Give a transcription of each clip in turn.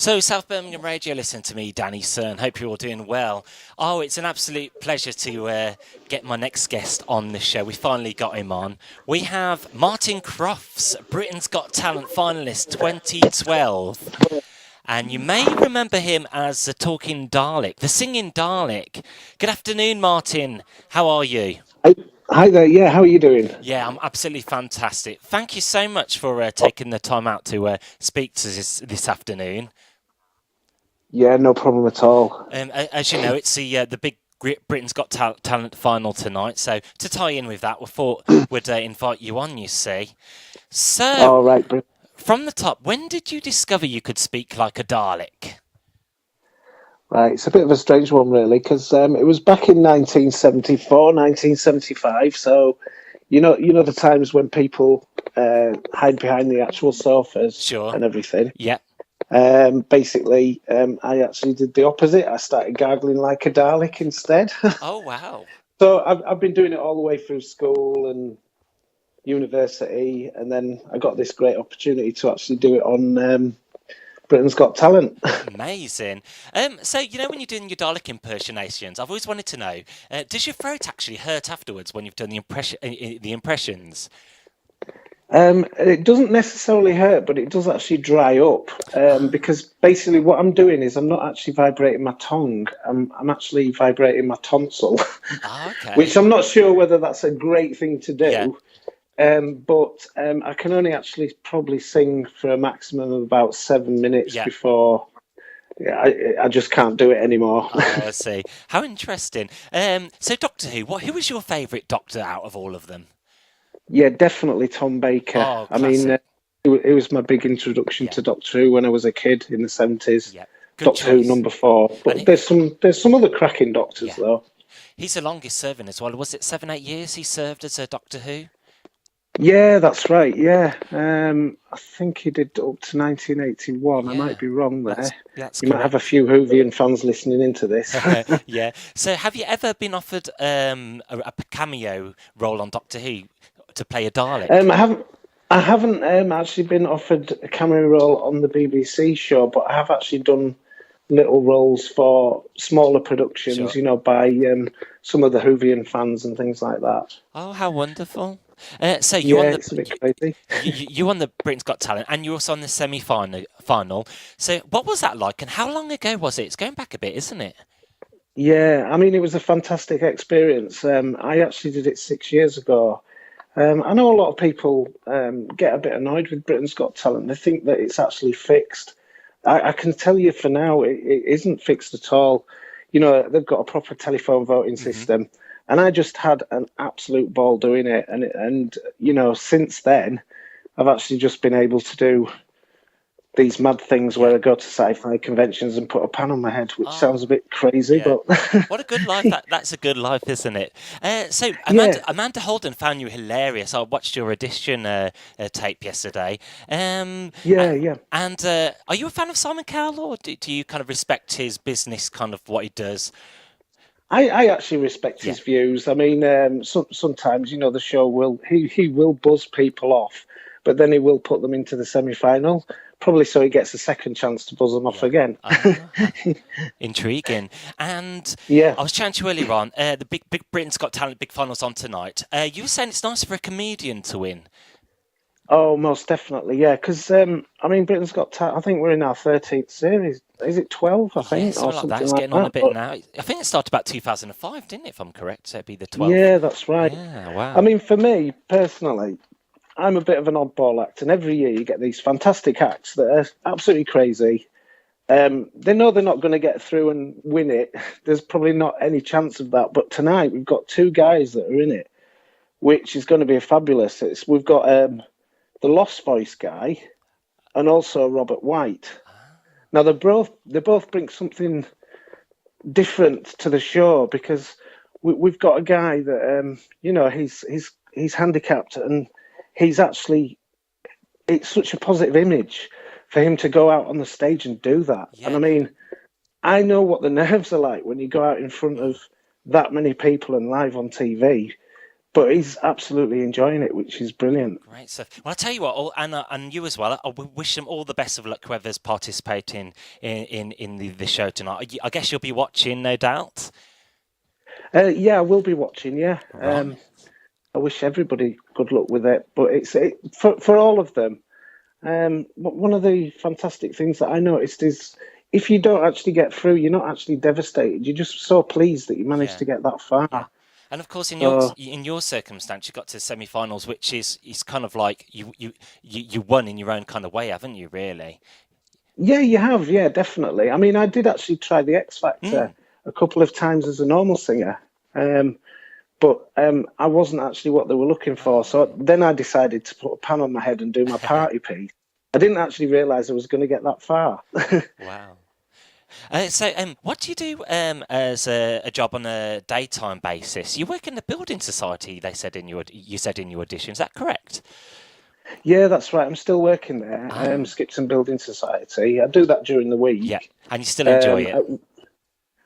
So, South Birmingham Radio, listen to me, Danny Cern. Hope you're all doing well. Oh, it's an absolute pleasure to get my next guest on the show. We finally got him on. We have Martyn Crofts, Britain's Got Talent finalist 2012. And you may remember him as the talking Dalek, the singing Dalek. Good afternoon, Martyn. How are you? Hi there. Yeah, how are you doing? Yeah, I'm absolutely fantastic. Thank you so much for taking the time out to speak to us this afternoon. Yeah, no problem at all. As you know, it's the big Britain's Got Talent final tonight. So to tie in with that, we thought we'd invite you on, you see. So, All right, from the top, when did you discover you could speak like a Dalek? Right, it's a bit of a strange one, really, because it was back in 1974, 1975. So, you know the times when people hide behind the actual sofas Sure. and everything. Yeah. Basically, I actually did the opposite. I started gargling like a Dalek instead. Oh, wow. So I've been doing it all the way through school and university, and then I got this great opportunity to actually do it on Britain's Got Talent. Amazing. So, when you're doing your Dalek impersonations, I've always wanted to know, does your throat actually hurt afterwards when you've done the impressions? It doesn't necessarily hurt, but it does actually dry up because basically what I'm doing is I'm not actually vibrating my tongue. I'm actually vibrating my tonsil, Okay. which I'm not sure whether that's a great thing to do. Yeah. But I can only actually probably sing for a maximum of about 7 minutes before I just can't do it anymore. Oh, I see. How interesting. So Doctor Who, who was your favourite Doctor out of all of them? Yeah, definitely Tom Baker. Oh, I mean, it was my big introduction to Doctor Who when I was a kid in the 70s. Yeah. Doctor Who number 4. But there's some other cracking Doctors though. He's the longest serving as well. Was it 7-8 years he served as a Doctor Who? Yeah, that's right. Yeah, I think he did up to 1981. I might be wrong there. That's you might have a few Whovian fans listening into this. Yeah. So, have you ever been offered a cameo role on Doctor Who to play a Dalek? I haven't actually been offered a cameo role on the BBC show, but I have actually done little roles for smaller productions. Sure. By some of the Whovian fans and things like that. Oh, how wonderful! So it's a bit crazy. You won the Britain's Got Talent, and you're also on the semi-final. So, what was that like, and how long ago was it? It's going back a bit, isn't it? Yeah, I mean, it was a fantastic experience. I actually did it 6 years ago. I know a lot of people get a bit annoyed with Britain's Got Talent. They think that it's actually fixed. I can tell you for now, it isn't fixed at all. They've got a proper telephone voting system. And I just had an absolute ball doing it. And since then, I've actually just been able to do these mad things where I go to sci-fi conventions and put a pan on my head, which sounds a bit crazy, but... What a good life. That's a good life, isn't it? So, Amanda Holden found you hilarious. I watched your audition tape yesterday. And are you a fan of Simon Cowell, or do you kind of respect his business, kind of what he does? I actually respect his views. I mean, sometimes, the show he will buzz people off, but then he will put them into the semi-final, probably so he gets a second chance to buzz them off again. Intriguing. And I was chatting to you earlier on, the big Britain's Got Talent big finals on tonight. You were saying it's nice for a comedian to win. Oh, most definitely, yeah. Because, Britain's Got Talent, I think we're in our 13th series. Is it 12, I think? Yeah, something like that. It's getting on a bit now. I think it started about 2005, didn't it, if I'm correct? So it'd be the 12th. Yeah, that's right. Yeah, wow. I mean, for me, personally, I'm a bit of an oddball act. And every year you get these fantastic acts that are absolutely crazy. They know they're not going to get through and win it. There's probably not any chance of that. But tonight we've got 2 guys that are in it, which is going to be fabulous. We've got... the Lost Voice guy, and also Robert White. Now they both bring something different to the show because we've got a guy that he's handicapped and he's actually, it's such a positive image for him to go out on the stage and do that. Yeah. And I mean, I know what the nerves are like when you go out in front of that many people and live on TV. but he's absolutely enjoying it, which is brilliant. Great stuff. Well, I'll tell you what, and you as well. I wish them all the best of luck, whoever's participating in the show tonight. I guess you'll be watching, no doubt. Yeah, I will be watching. Yeah, Right. I wish everybody good luck with it. But for all of them. One of the fantastic things that I noticed is if you don't actually get through, you're not actually devastated. You're just so pleased that you managed Yeah. to get that far. Yeah. And of course, So in your circumstance, you got to semi-finals, which is kind of like you won in your own kind of way, haven't you? Really? yeah, you have. Yeah, definitely. I mean, I did actually try the X Factor Mm. a couple of times as a normal singer. But I wasn't actually what they were looking for. So then I decided to put a pan on my head and do my party piece. I didn't actually realise I was going to get that far. Wow. So, what do you do as a job on a daytime basis? You work in the building society. You said in your audition. Is that correct? Yeah, that's right. I'm still working there, Ah, Skipton Building Society. I do that during the yeah. week. And you still enjoy Um, it?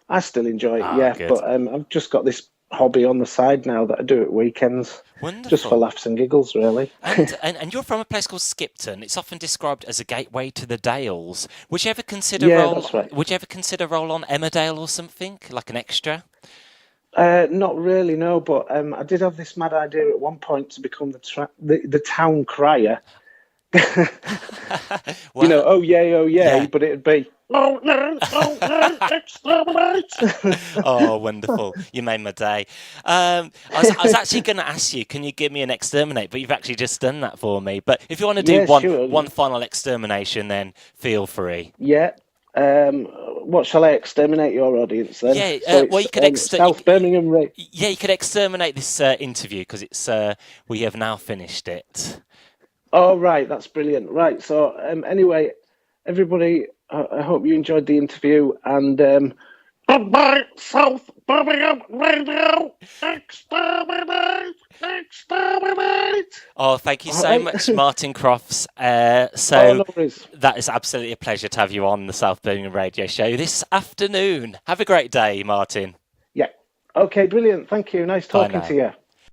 I still enjoy it, Ah, yeah. good. But I've just got this hobby on the side now that I do at weekends, just for Wonderful. laughs and giggles, really. And you're from a place called Skipton. It's often described as a gateway to the Dales. Yeah, that's right. Would you ever consider a role on Emmerdale or something like an extra? Not really, no. But I did have this mad idea at one point to become the town crier. Well, Oh yay, oh yeah. yay, but it'd be exterminate. Oh, wonderful. You made my day. I was actually going to ask you, can you give me an exterminate? But you've actually just done that for me. But if you want to do Yeah, sure. one final extermination, then feel free. Yeah. What shall I exterminate your audience then? Yeah, So well, it's you could South Birmingham Ray. yeah, you could exterminate this interview because we have now finished it. Oh, right, that's brilliant. Right, so anyway, everybody, I hope you enjoyed the interview and goodbye, South Birmingham Radio. Exterminate, exterminate. Oh, thank you All so right. much, Martyn Crofts. Oh, So no worries. that is absolutely a pleasure to have you on the South Birmingham Radio Show this afternoon. Have a great day, Martyn. Yeah. Okay, brilliant. Thank you. Nice Bye talking now. to you.